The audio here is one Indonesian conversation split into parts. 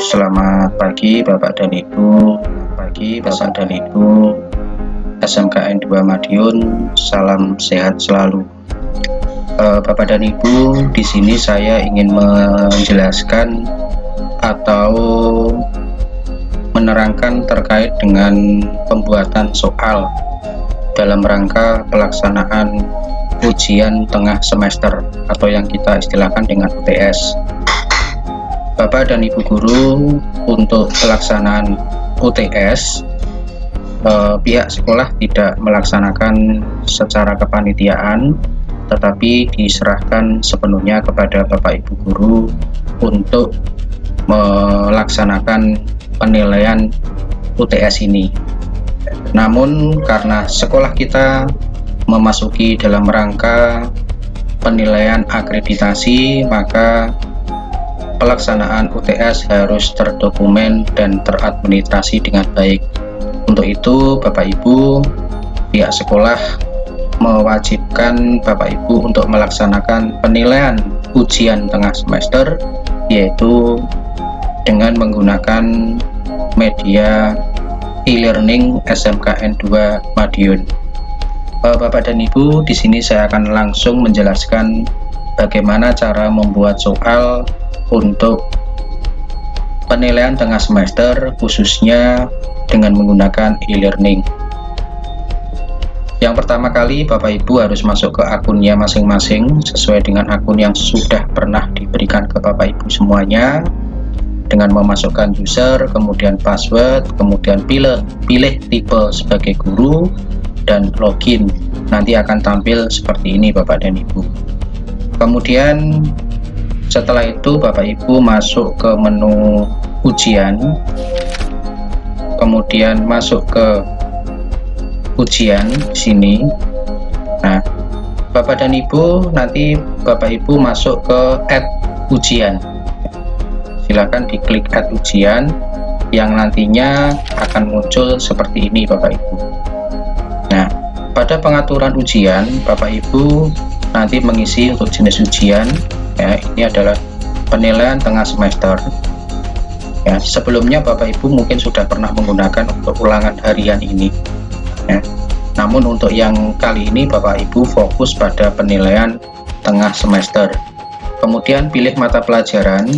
Selamat pagi Bapak dan Ibu. SMKN 2 Madiun, salam sehat selalu. Bapak dan Ibu, di sini saya ingin menjelaskan atau menerangkan terkait dengan pembuatan soal dalam rangka pelaksanaan ujian tengah semester atau yang kita istilahkan dengan UTS. Bapak dan Ibu guru, untuk pelaksanaan UTS pihak sekolah tidak melaksanakan secara kepanitiaan, tetapi diserahkan sepenuhnya kepada Bapak Ibu guru untuk melaksanakan penilaian UTS ini. Namun karena sekolah kita memasuki dalam rangka penilaian akreditasi, maka pelaksanaan UTS harus terdokumen dan teradministrasi dengan baik. Untuk itu, Bapak Ibu, pihak sekolah mewajibkan Bapak Ibu untuk melaksanakan penilaian ujian tengah semester, yaitu dengan menggunakan media e-learning SMKN 2 Madiun. Bapak dan Ibu, di sini saya akan langsung menjelaskan bagaimana cara membuat soal untuk penilaian tengah semester, khususnya dengan menggunakan e-learning. Yang pertama kali, Bapak Ibu harus masuk ke akunnya masing-masing sesuai dengan akun yang sudah pernah diberikan ke Bapak Ibu semuanya, dengan memasukkan user, kemudian password, kemudian pilih tipe sebagai guru, dan login. Nanti akan tampil seperti ini Bapak dan Ibu. Kemudian setelah itu Bapak Ibu masuk ke menu ujian, kemudian masuk ke ujian sini. Nah, Bapak dan Ibu, nanti Bapak Ibu masuk ke add ujian. Silakan diklik add ujian yang nantinya akan muncul seperti ini Bapak Ibu. Nah, pada pengaturan ujian Bapak Ibu nanti mengisi untuk jenis ujian. Ya, ini adalah penilaian tengah semester. Ya, sebelumnya Bapak Ibu mungkin sudah pernah menggunakan untuk ulangan harian ini. Ya, namun untuk yang kali ini Bapak Ibu fokus pada penilaian tengah semester. Kemudian pilih mata pelajaran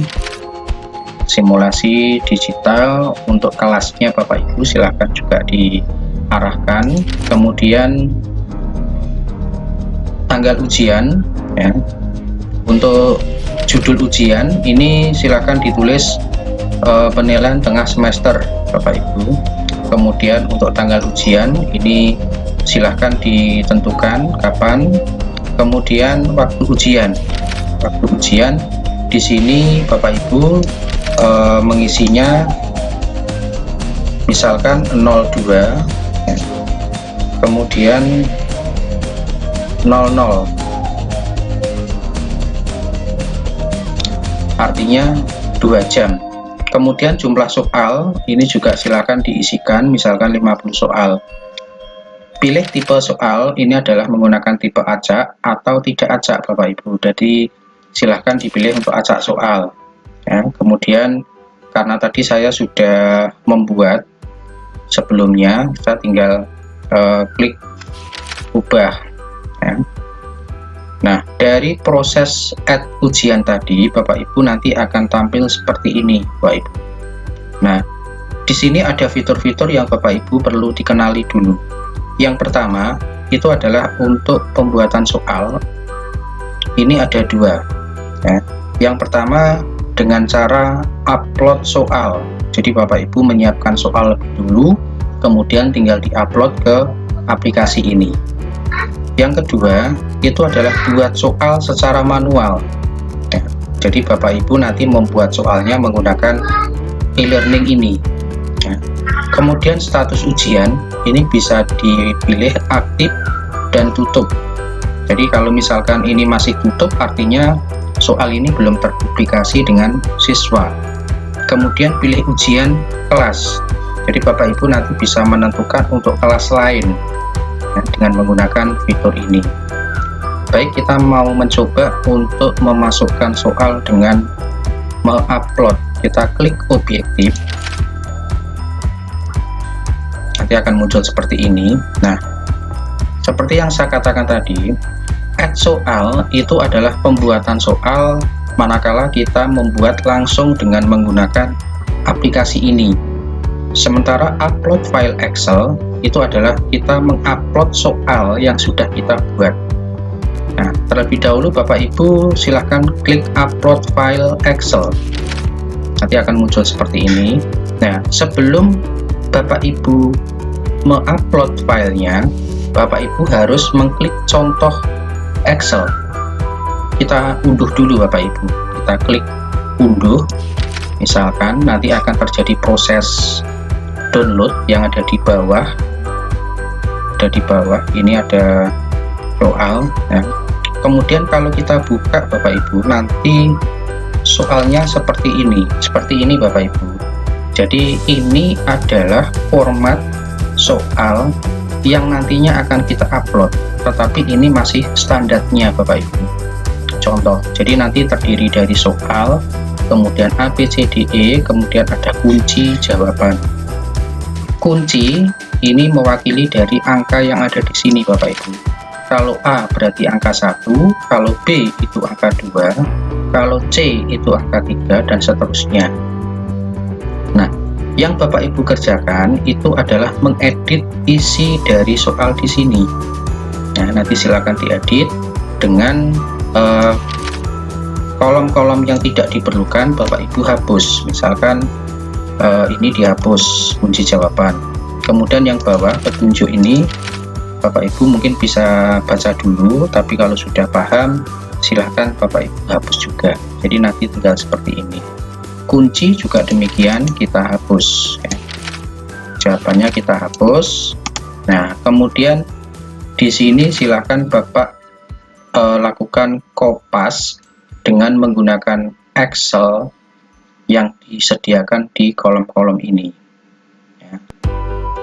simulasi digital. Untuk kelasnya Bapak Ibu silahkan juga diarahkan. Kemudian tanggal ujian. Ya. Untuk judul ujian ini silakan ditulis penilaian tengah semester Bapak Ibu. Kemudian untuk tanggal ujian ini silahkan ditentukan kapan. Kemudian waktu ujian di sini Bapak Ibu mengisinya misalkan 02 ya. Kemudian 00, artinya 2 jam. Kemudian jumlah soal ini juga silakan diisikan, misalkan 50 soal. Pilih tipe soal, ini adalah menggunakan tipe acak atau tidak acak Bapak Ibu. Jadi silahkan dipilih untuk acak soal ya. Kemudian karena tadi saya sudah membuat sebelumnya, saya tinggal klik ubah ya. Nah, dari proses add ujian tadi, Bapak Ibu nanti akan tampil seperti ini, Bapak Ibu. Nah, di sini ada fitur-fitur yang Bapak Ibu perlu dikenali dulu. Yang pertama, itu adalah untuk pembuatan soal. Ini ada 2. Ya. Yang pertama, dengan cara upload soal. Jadi Bapak Ibu menyiapkan soal dulu, kemudian tinggal diupload ke aplikasi ini. Yang kedua, itu adalah buat soal secara manual ya. Jadi Bapak Ibu nanti membuat soalnya menggunakan e-learning ini ya. Kemudian status ujian ini bisa dipilih aktif dan tutup. Jadi kalau misalkan ini masih tutup, artinya soal ini belum terpublikasi dengan siswa. Kemudian pilih ujian kelas. Jadi Bapak Ibu nanti bisa menentukan untuk kelas lain dengan menggunakan fitur ini. Baik, kita mau mencoba untuk memasukkan soal dengan mengupload kita klik objektif, nanti akan muncul seperti ini. Nah, seperti yang saya katakan tadi, add soal itu adalah pembuatan soal manakala kita membuat langsung dengan menggunakan aplikasi ini. Sementara upload file Excel itu adalah kita mengupload soal yang sudah kita buat. Nah, terlebih dahulu Bapak Ibu silahkan klik upload file Excel, nanti akan muncul seperti ini. Nah, sebelum Bapak Ibu mengupload filenya, Bapak Ibu harus mengklik contoh Excel. Kita unduh dulu Bapak Ibu, kita klik unduh. Misalkan nanti akan terjadi proses download yang ada di bawah. Ini ada soal ya. Kemudian kalau kita buka Bapak Ibu, nanti soalnya seperti ini Bapak Ibu. Jadi ini adalah format soal yang nantinya akan kita upload, tetapi ini masih standarnya Bapak Ibu. Contoh, jadi nanti terdiri dari soal, kemudian A, B, C, D, E, kemudian ada kunci jawaban. Kunci ini mewakili dari angka yang ada di sini Bapak Ibu. Kalau A berarti angka 1, kalau B itu angka 2, kalau C itu angka 3, dan seterusnya. Nah, yang Bapak Ibu kerjakan itu adalah mengedit isi dari soal di sini. Nah, nanti silakan diedit dengan kolom-kolom yang tidak diperlukan Bapak Ibu hapus. Misalkan ini dihapus kunci jawaban. Kemudian yang bawah petunjuk ini Bapak Ibu mungkin bisa baca dulu, tapi kalau sudah paham silahkan Bapak Ibu hapus juga. Jadi nanti tinggal seperti ini. Kunci juga demikian kita hapus ya. Jawabannya kita hapus. Nah, kemudian di sini silahkan Bapak lakukan kopas dengan menggunakan Excel yang disediakan di kolom-kolom ini ya.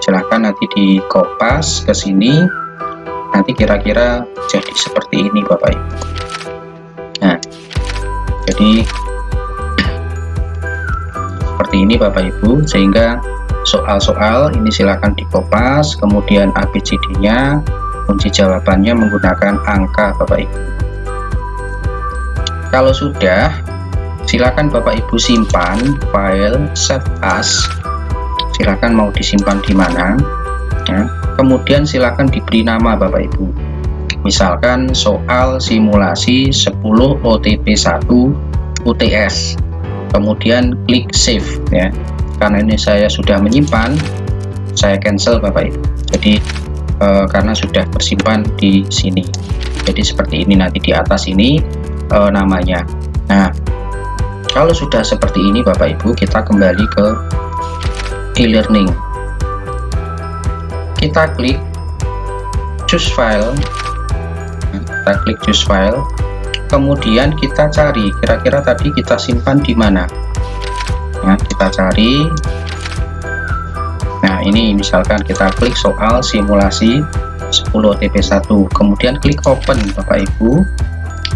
Silahkan nanti dikopas ke sini, nanti kira-kira jadi seperti ini Bapak Ibu. Nah, jadi seperti ini Bapak Ibu, sehingga soal-soal ini silahkan dikopas, kemudian ABCD-nya, kunci jawabannya menggunakan angka Bapak Ibu. Kalau sudah, silakan Bapak Ibu simpan file save as. Silakan mau disimpan di mana ya. Kemudian silakan diberi nama Bapak Ibu. Misalkan soal simulasi 10 OTP1 UTS. Kemudian klik save ya. Karena ini saya sudah menyimpan, saya cancel Bapak Ibu. Jadi karena sudah tersimpan di sini. Jadi seperti ini, nanti di atas ini namanya. Nah, kalau sudah seperti ini Bapak Ibu, kita kembali ke e-learning. Kita klik choose file. Kita klik choose file. Kemudian kita cari kira-kira tadi kita simpan di mana. Ya, kita cari. Nah, ini misalkan kita klik soal simulasi 10 OTP1. Kemudian klik open Bapak Ibu.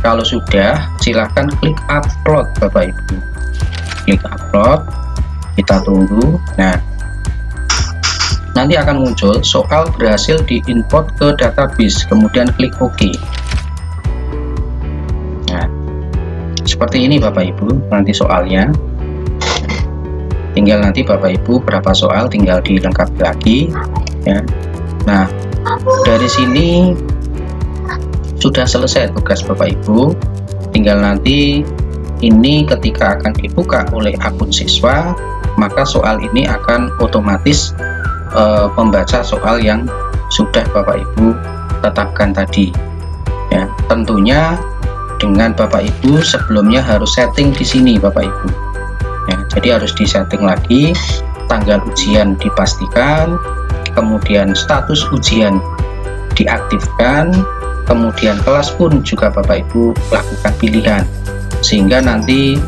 Kalau sudah, silahkan klik upload Bapak Ibu. Klik upload, kita tunggu. Nah, nanti akan muncul soal berhasil diimport ke database, kemudian klik OK. Nah, seperti ini Bapak Ibu nanti soalnya. Tinggal nanti Bapak Ibu berapa soal tinggal dilengkapi lagi ya. Nah, dari sini sudah selesai tugas Bapak Ibu. Tinggal nanti ini ketika akan dibuka oleh akun siswa, maka soal ini akan otomatis membaca soal yang sudah Bapak Ibu tetapkan tadi ya. Tentunya dengan Bapak Ibu sebelumnya harus setting di sini Bapak Ibu ya. Jadi harus disetting lagi, tanggal ujian dipastikan, kemudian status ujian diaktifkan, kemudian kelas pun juga Bapak Ibu lakukan pilihan, sehingga nanti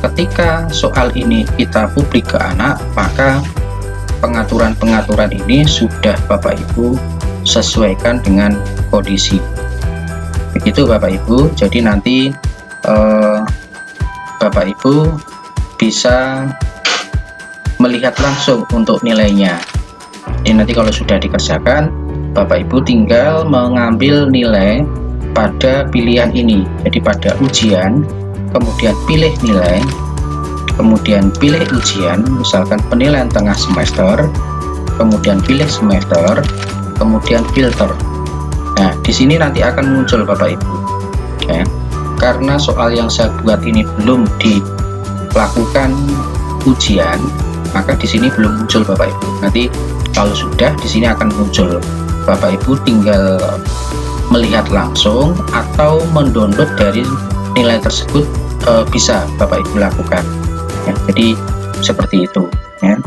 ketika soal ini kita publik ke anak, maka pengaturan-pengaturan ini sudah Bapak Ibu sesuaikan dengan kondisi. Begitu Bapak Ibu. Jadi nanti Bapak Ibu bisa melihat langsung untuk nilainya. Ini nanti kalau sudah dikerjakan, Bapak Ibu tinggal mengambil nilai pada pilihan ini. Jadi pada ujian, kemudian pilih nilai, kemudian pilih ujian, misalkan penilaian tengah semester, kemudian pilih semester, kemudian filter. Nah, di sini nanti akan muncul Bapak Ibu. Ya. Karena soal yang saya buat ini belum dilakukan ujian, maka di sini belum muncul Bapak Ibu. Nanti kalau sudah, di sini akan muncul. Bapak Ibu tinggal melihat langsung atau mendownload dari nilai tersebut, bisa Bapak Ibu lakukan. Ya, jadi seperti itu. Ya.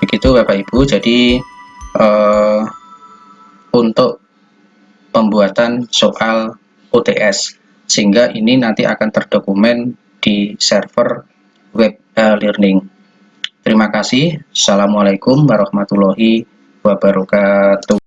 Begitu Bapak Ibu. Jadi untuk pembuatan soal UTS, sehingga ini nanti akan terdokumen di server web learning. Terima kasih. Assalamualaikum warahmatullahi wabarakatuh.